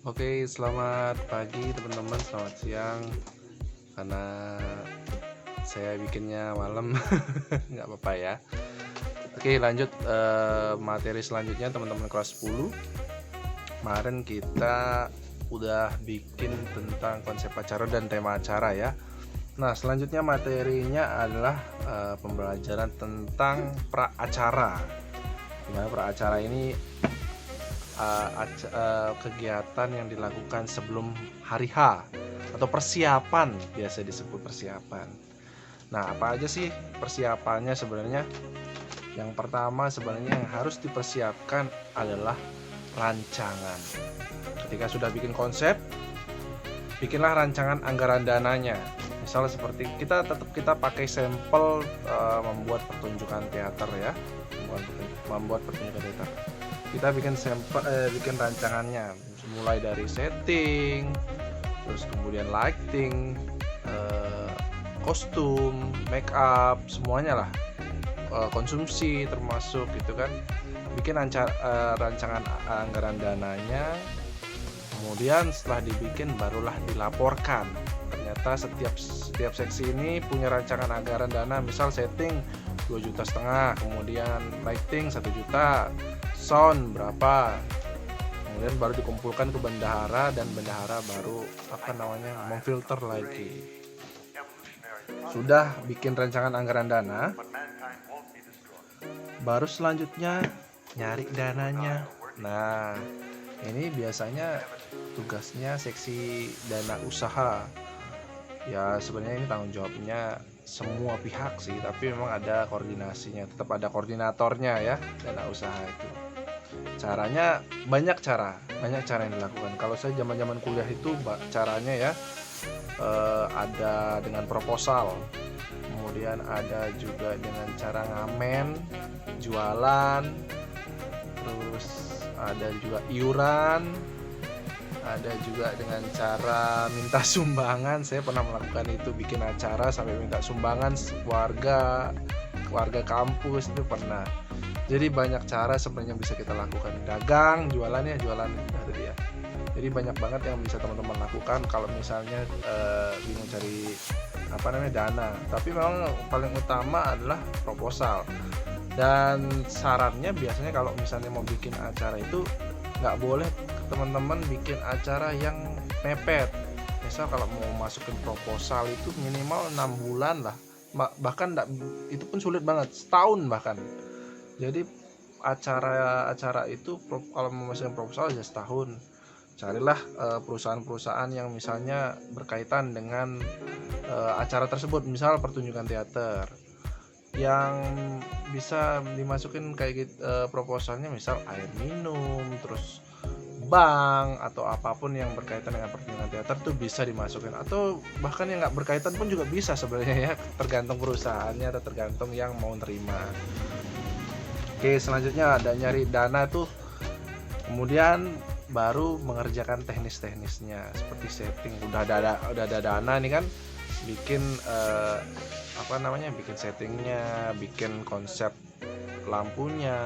Oke, selamat pagi teman-teman, selamat siang. Karena saya bikinnya malam, nggak apa-apa ya. Oke, lanjut materi selanjutnya teman-teman kelas 10. Kemarin kita udah bikin tentang konsep acara dan tema acara ya. Nah, selanjutnya materinya adalah pembelajaran tentang pra acara. Dimana pra acara ini kegiatan yang dilakukan sebelum hari H atau persiapan, biasa disebut persiapan. Nah, apa aja sih persiapannya sebenarnya? Yang pertama sebenarnya yang harus dipersiapkan adalah rancangan. Ketika sudah bikin konsep, bikinlah rancangan anggaran dananya. Misalnya seperti kita pakai sampel membuat pertunjukan teater ya, membuat pertunjukan teater. Kita bikin rancangannya, mulai dari setting, terus kemudian lighting, kostum, make up, semuanya lah, konsumsi termasuk gitu kan. Bikin rancangan anggaran dananya, kemudian setelah dibikin barulah dilaporkan. Ternyata setiap seksi ini punya rancangan anggaran dana, misal setting 2,5 juta, kemudian lighting 1 juta, sound berapa, kemudian baru dikumpulkan ke bendahara dan bendahara baru memfilter lagi. Sudah bikin rancangan anggaran dana, baru selanjutnya nyari dananya. Nah, ini biasanya tugasnya seksi dana usaha ya. Sebenarnya ini tanggung jawabnya semua pihak sih, tapi memang ada koordinasinya, tetap ada koordinatornya ya, dana usaha itu. Caranya banyak cara yang dilakukan. Kalau saya zaman kuliah itu caranya ya, ada dengan proposal, kemudian ada juga dengan cara ngamen, jualan, terus ada juga iuran, ada juga dengan cara minta sumbangan. Saya pernah melakukan itu, bikin acara sampai minta sumbangan warga kampus, itu pernah. Jadi banyak cara sebenarnya bisa kita lakukan. Dagang, jualan tadi ya. Jadi banyak banget yang bisa teman-teman lakukan kalau misalnya bingung cari dana. Tapi memang paling utama adalah proposal. Dan sarannya biasanya kalau misalnya mau bikin acara itu nggak boleh teman-teman bikin acara yang mepet. Misal kalau mau masukin proposal itu minimal 6 bulan lah, bahkan itu pun sulit banget, setahun bahkan. Jadi acara itu kalau mau masukin proposal ya setahun. Carilah perusahaan-perusahaan yang misalnya berkaitan dengan acara tersebut, misal pertunjukan teater yang bisa dimasukin kayak gitu, proposalnya misal air minum, terus bank, atau apapun yang berkaitan dengan pertunjukan teater tuh bisa dimasukin, atau bahkan yang nggak berkaitan pun juga bisa sebenarnya ya, tergantung perusahaannya atau tergantung yang mau nerima. Oke, selanjutnya ada nyari dana tuh, kemudian baru mengerjakan teknis-teknisnya seperti setting. Udah ada dana nih kan, bikin bikin settingnya, bikin konsep lampunya,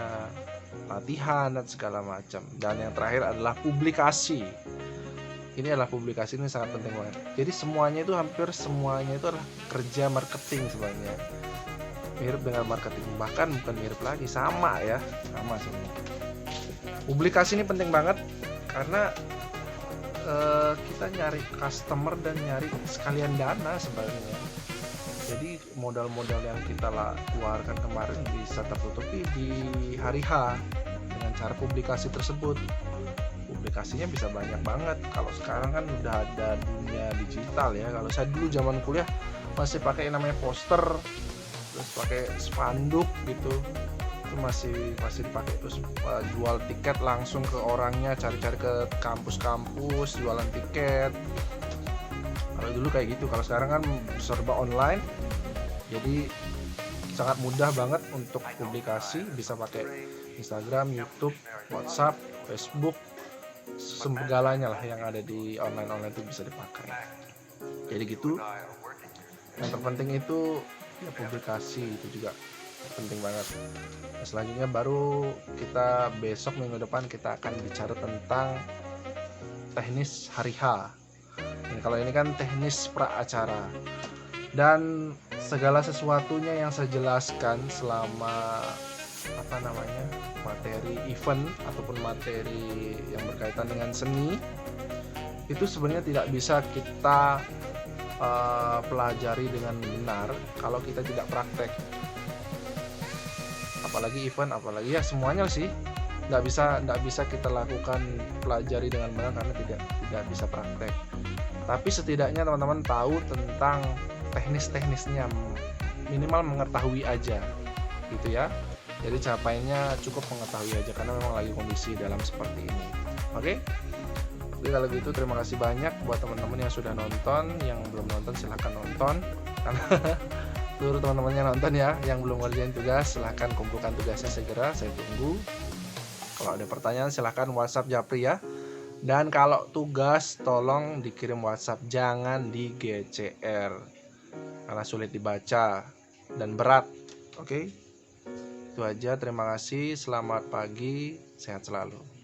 latihan dan segala macam. Dan yang terakhir adalah publikasi. Ini sangat penting banget. Jadi hampir semuanya itu adalah kerja marketing sebenarnya. Mirip dengan marketing, bahkan bukan mirip lagi, sama semua. Publikasi ini penting banget karena kita nyari customer dan nyari sekalian dana sebenarnya. Jadi modal-modal yang kita keluarkan kemarin bisa tertutupi di hari H dengan cara publikasi tersebut. Publikasinya bisa banyak banget. Kalau sekarang kan udah ada dunia digital ya. Kalau saya dulu zaman kuliah masih pakai namanya poster, terus pakai spanduk gitu. Itu masih dipakai, terus jual tiket langsung ke orangnya, cari-cari ke kampus-kampus jualan tiket. Kalau dulu kayak gitu. Kalau sekarang kan serba online, jadi sangat mudah banget untuk publikasi. Bisa pakai Instagram, YouTube, WhatsApp, Facebook, segalanya lah yang ada di online itu bisa dipakai. Jadi gitu. Yang terpenting itu ya publikasi, itu juga penting banget. Nah, selanjutnya baru kita besok minggu depan kita akan bicara tentang teknis hari H. Kalau ini kan teknis pra acara. Dan segala sesuatunya yang saya jelaskan selama materi event ataupun materi yang berkaitan dengan seni itu sebenarnya tidak bisa kita pelajari dengan benar kalau kita tidak praktek. Apalagi event, apalagi ya semuanya sih nggak bisa kita lakukan pelajari dengan benar karena tidak bisa praktek. Tapi setidaknya teman-teman tahu tentang teknis-teknisnya, minimal mengetahui aja gitu ya. Jadi capainya cukup mengetahui aja karena memang lagi kondisi dalam seperti ini. Oke? Jadi kalau gitu terima kasih banyak buat teman-teman yang sudah nonton. Yang belum nonton silahkan nonton karena seluruh teman-temannya nonton ya. Yang belum ngerjain tugas silahkan kumpulkan tugasnya segera, saya tunggu. Kalau ada pertanyaan silahkan WhatsApp Japri ya. Dan kalau tugas tolong dikirim WhatsApp, jangan di GCR karena sulit dibaca dan berat. Oke? Itu aja, terima kasih, selamat pagi, sehat selalu.